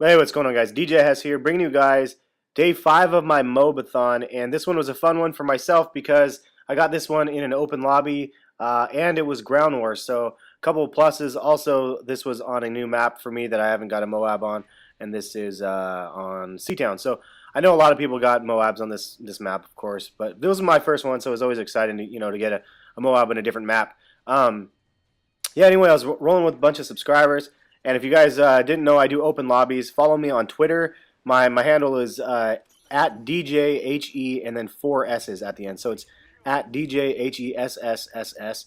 Hey, what's going on, guys? DJ Hess here, bringing you guys day 5 of my MOAB-A-THON, and this one was a fun one for myself because I got this one in an open lobby, and it was Groundwar, so a couple of pluses. Also, this was on a new map for me that I haven't got a MOAB on, and this is on Seatown. So I know a lot of people got MOABs on this map, of course, but this was my first one, so it was always exciting to get a MOAB in a different map. Yeah, anyway, I was rolling with a bunch of subscribers. And if you guys didn't know, I do open lobbies. Follow me on Twitter. My handle is at DJHE and then 4 S's at the end. So it's at DJHESSSS.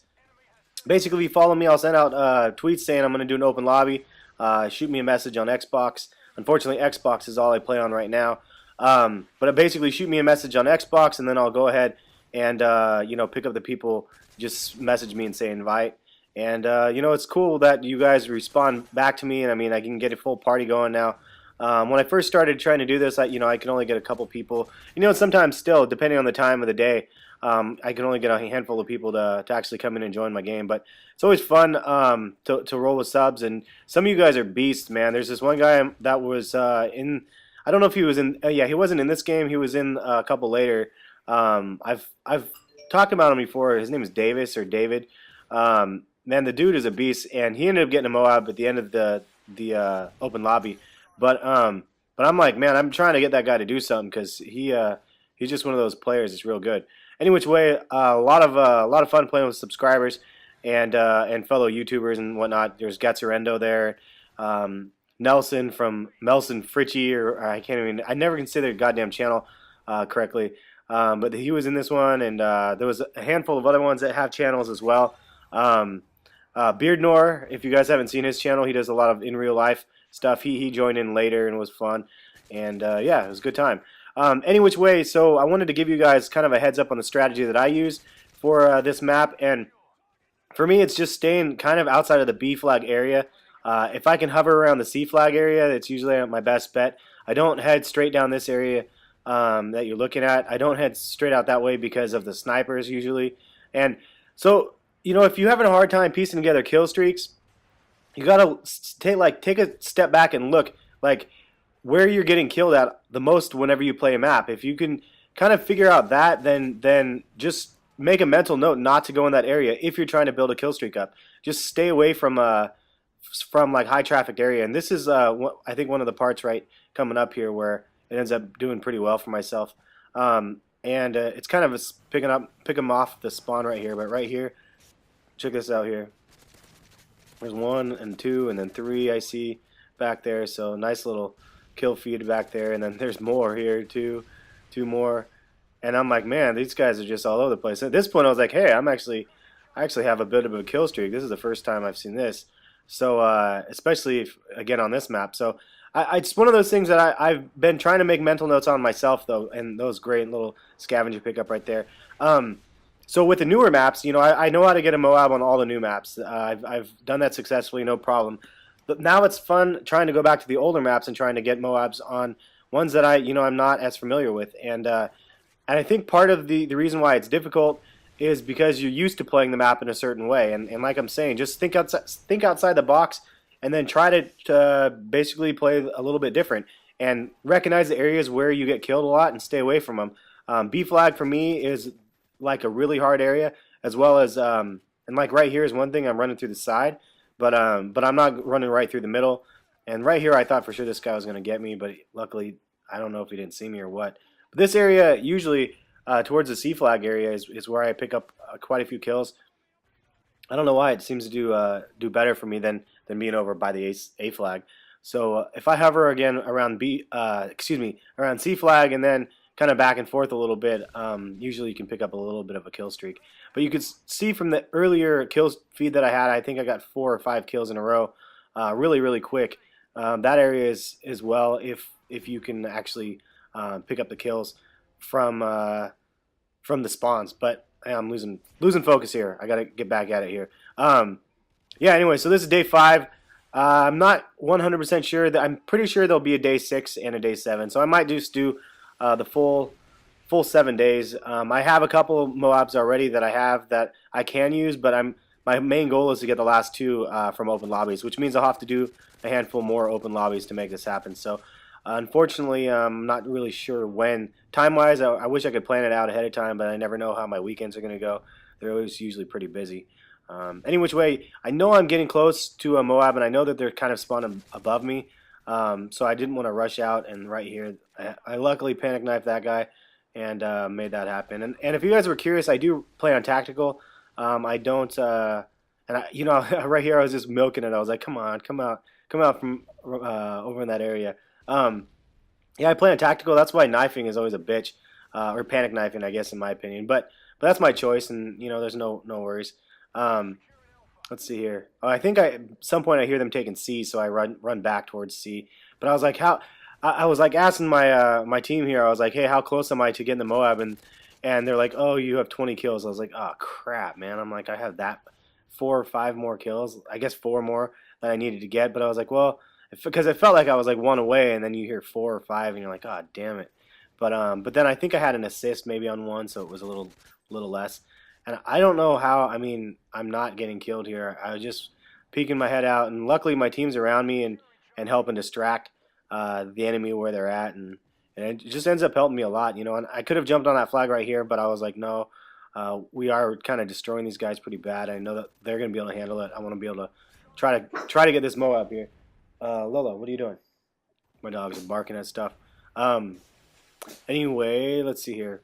Basically, if you follow me, I'll send out tweets saying I'm going to do an open lobby. Shoot me a message on Xbox. Unfortunately, Xbox is all I play on right now. But basically, shoot me a message on Xbox, and then I'll go ahead and pick up the people. Just message me and say invite. And, it's cool that you guys respond back to me, and I can get a full party going now. When I first started trying to do this, I can only get a couple people. Sometimes still, depending on the time of the day, I can only get a handful of people to actually come in and join my game. But it's always fun to roll with subs, and some of you guys are beasts, man. There's this one guy that was in, I don't know if he was in, yeah, he wasn't in this game. He was in a couple later. I've talked about him before. His name is Davis or David. Man, the dude is a beast, and he ended up getting a MOAB at the end of the open lobby. But I'm like, man, I'm trying to get that guy to do something because he's just one of those players that's real good. Any which way, a lot of fun playing with subscribers and fellow YouTubers and whatnot. There's Gatzarendo there, Nelson from Melson Fritchie, or I never can say their goddamn channel correctly. But he was in this one, and there was a handful of other ones that have channels as well. Beardnor, if you guys haven't seen his channel, he does a lot of in real life stuff. He joined in later and was fun, and yeah, it was a good time. Any which way, so I wanted to give you guys kind of a heads up on the strategy that I use for this map, and for me it's just staying kind of outside of the B flag area. If I can hover around the C flag area, it's usually my best bet. I don't head straight down this area that you're looking at. I don't head straight out that way because of the snipers usually, and so if you're having a hard time piecing together kill streaks, you gotta take a step back and look where you're getting killed at the most whenever you play a map. If you can kind of figure out that, then just make a mental note not to go in that area if you're trying to build a kill streak up. Just stay away from high traffic area. And this is I think one of the parts right coming up here where it ends up doing pretty well for myself. And it's kind of pick them off the spawn right here, but right here. Check this out here. There's 1 and 2 and then 3 I see back there. So nice little kill feed back there. And then there's more here too. 2 more. And I'm like, man, these guys are just all over the place. At this point I was like, hey, I actually have a bit of a kill streak. This is the first time I've seen this. So especially again on this map. So it's one of those things that I've been trying to make mental notes on myself though. And those great little scavenger pickup right there. So with the newer maps, I know how to get a MOAB on all the new maps. I've done that successfully, no problem. But now it's fun trying to go back to the older maps and trying to get MOABs on ones that I'm not as familiar with. And I think part of the reason why it's difficult is because you're used to playing the map in a certain way. And like I'm saying, just think outside the box and then try to basically play a little bit different and recognize the areas where you get killed a lot and stay away from them. B flag for me is like a really hard area, as well as and like right here is one thing. I'm running through the side, but I'm not running right through the middle. And right here I thought for sure this guy was going to get me, but luckily I don't know if he didn't see me or what. But this area usually towards the C flag area is where I pick up quite a few kills. I don't know why it seems to do better for me than being over by the A flag. So if I hover again around around C flag and then kind of back and forth a little bit, usually you can pick up a little bit of a kill streak. But you could see from the earlier kill feed that I had, I think I got 4 or 5 kills in a row, really quick. That area is as well if you can actually pick up the kills from the spawns. But I'm losing focus here. I gotta get back at it here. Yeah. Anyway, so this is day 5. I'm not 100% sure. I'm pretty sure there'll be a day 6 and a day 7. So I might just do the full 7 days. I have a couple MOABs already that I can use, but my main goal is to get the last 2 from open lobbies, which means I'll have to do a handful more open lobbies to make this happen. So unfortunately, I'm not really sure when. Time-wise, I wish I could plan it out ahead of time, but I never know how my weekends are going to go. They're always usually pretty busy. Any which way, I know I'm getting close to a MOAB, and I know that they're kind of spawning above me. So I didn't want to rush out, and right here, I luckily panic knifed that guy and made that happen. And if you guys were curious, I do play on tactical. I don't, and you know, right here I was just milking it. I was like, come on, come out from over in that area. Yeah, I play on tactical. That's why knifing is always a bitch, or panic knifing, I guess, in my opinion. But that's my choice, and you know, there's no worries. Um, let's see here. Oh, I think at some point I hear them taking C, so I run back towards C. But I was like, how? I was like asking my team here. I was like, hey, how close am I to getting the MOAB? And they're like, oh, you have 20 kills. I was like, oh crap, man. I'm like, I have that 4 or 5 more kills. I guess 4 more that I needed to get. But I was like, well, because it felt like I was like 1 away, and then you hear 4 or 5, and you're like, oh, damn it. But then I think I had an assist maybe on one, so it was a little less. And I don't know how. I mean, I'm not getting killed here. I was just peeking my head out, and luckily my team's around me and helping distract the enemy where they're at, and it just ends up helping me a lot, you know. And I could have jumped on that flag right here, but I was like, no, we are kind of destroying these guys pretty bad. I know that they're going to be able to handle it. I want to be able to try to get this MOAB here. Lola, what are you doing? My dogs are barking at stuff. Anyway, let's see here.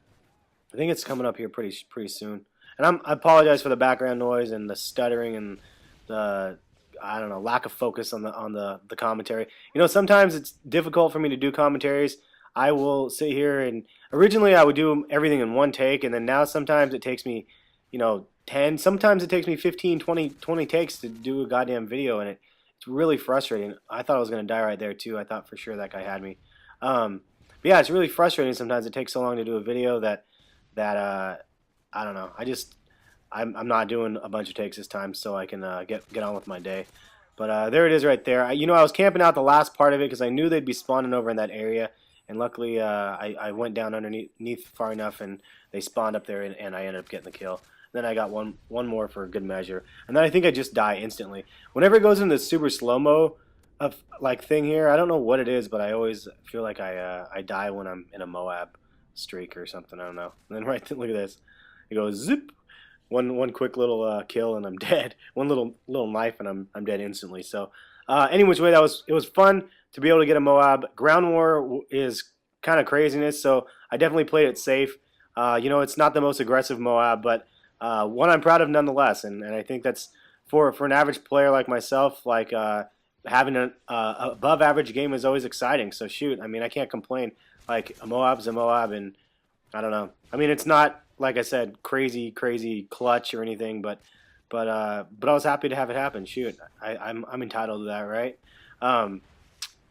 I think it's coming up here pretty soon. And I apologize for the background noise and the stuttering and the, I don't know, lack of focus on the commentary. You know, sometimes it's difficult for me to do commentaries. I will sit here, and originally I would do everything in one take, and then now sometimes it takes me, you know, 10, sometimes it takes me 15, 20 takes to do a goddamn video, and it's really frustrating. I thought I was going to die right there too. I thought for sure that guy had me. But yeah, it's really frustrating sometimes. It takes so long to do a video that I don't know. I'm not doing a bunch of takes this time, so I can get on with my day. But there it is right there. You know, I was camping out the last part of it because I knew they'd be spawning over in that area, and luckily I went down underneath far enough, and they spawned up there, and I ended up getting the kill. Then I got one more for good measure, and then I think I just die instantly. Whenever it goes into this super slow-mo of like thing here, I don't know what it is, but I always feel like I die when I'm in a MOAB streak or something. I don't know. And then right, look at this. It goes zip. One quick little kill and I'm dead. One little knife and I'm dead instantly. So any which way, it was fun to be able to get a MOAB. Groundwar is kind of craziness, so I definitely played it safe. You know, it's not the most aggressive MOAB, but one I'm proud of nonetheless. And I think that's for an average player like myself, like having an above average game is always exciting. So shoot, I mean, I can't complain. Like a MOAB's a MOAB, and I don't know. I mean, it's not, like I said, crazy clutch or anything, but I was happy to have it happen. Shoot, I'm entitled to that, right?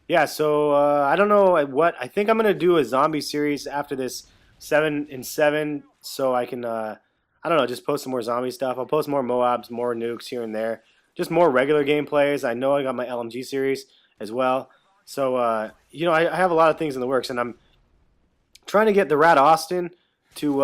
Yeah. So I don't know what I think I'm gonna do a zombie series after this 7 and 7, so I can I don't know, just post some more zombie stuff. I'll post more MOABs, more nukes here and there, just more regular gameplays. I know I got my LMG series as well, so you know, I have a lot of things in the works, and I'm trying to get the Rat Austin to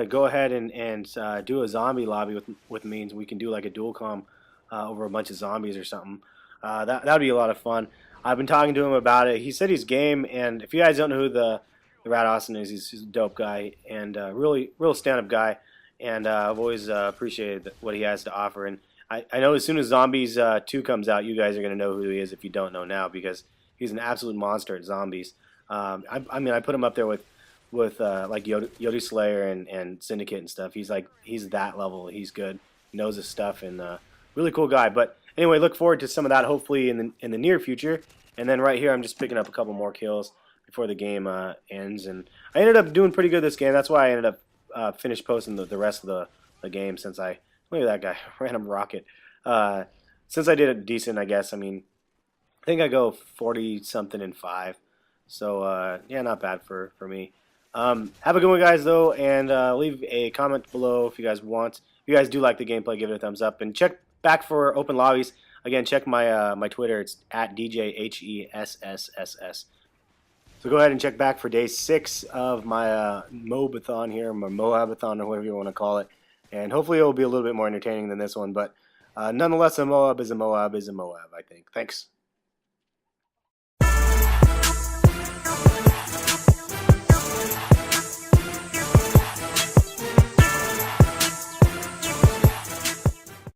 go ahead and do a zombie lobby with me, and we can do like a dual com over a bunch of zombies or something. That would be a lot of fun. I've been talking to him about it. He said he's game, and if you guys don't know who the Rat Austin is, he's a dope guy and real stand-up guy, and I've always appreciated what he has to offer. And I know as soon as Zombies 2 comes out, you guys are going to know who he is if you don't know now, because he's an absolute monster at zombies. I mean, I put him up there with like Yodi Slayer and Syndicate and stuff. He's that level. He's good. He knows his stuff, and really cool guy. But anyway, look forward to some of that hopefully in the near future. And then right here, I'm just picking up a couple more kills before the game ends. And I ended up doing pretty good this game. That's why I ended up finished posting the rest of the game, since I look at that guy, random rocket. Since I did it decent, I guess. I mean, I think I go 40 something and 5. So yeah, not bad for me. Have a good one, guys, though, and leave a comment below if you guys want. If you guys do like the gameplay, give it a thumbs up, and check back for open lobbies. Again, check my my Twitter. It's at DJHESSSS. So go ahead and check back for day 6 of my MOAB-A-THON here, my MOAB-A-THON, or whatever you want to call it, and hopefully it will be a little bit more entertaining than this one. But nonetheless, a MOAB is a MOAB is a MOAB, I think. Thanks.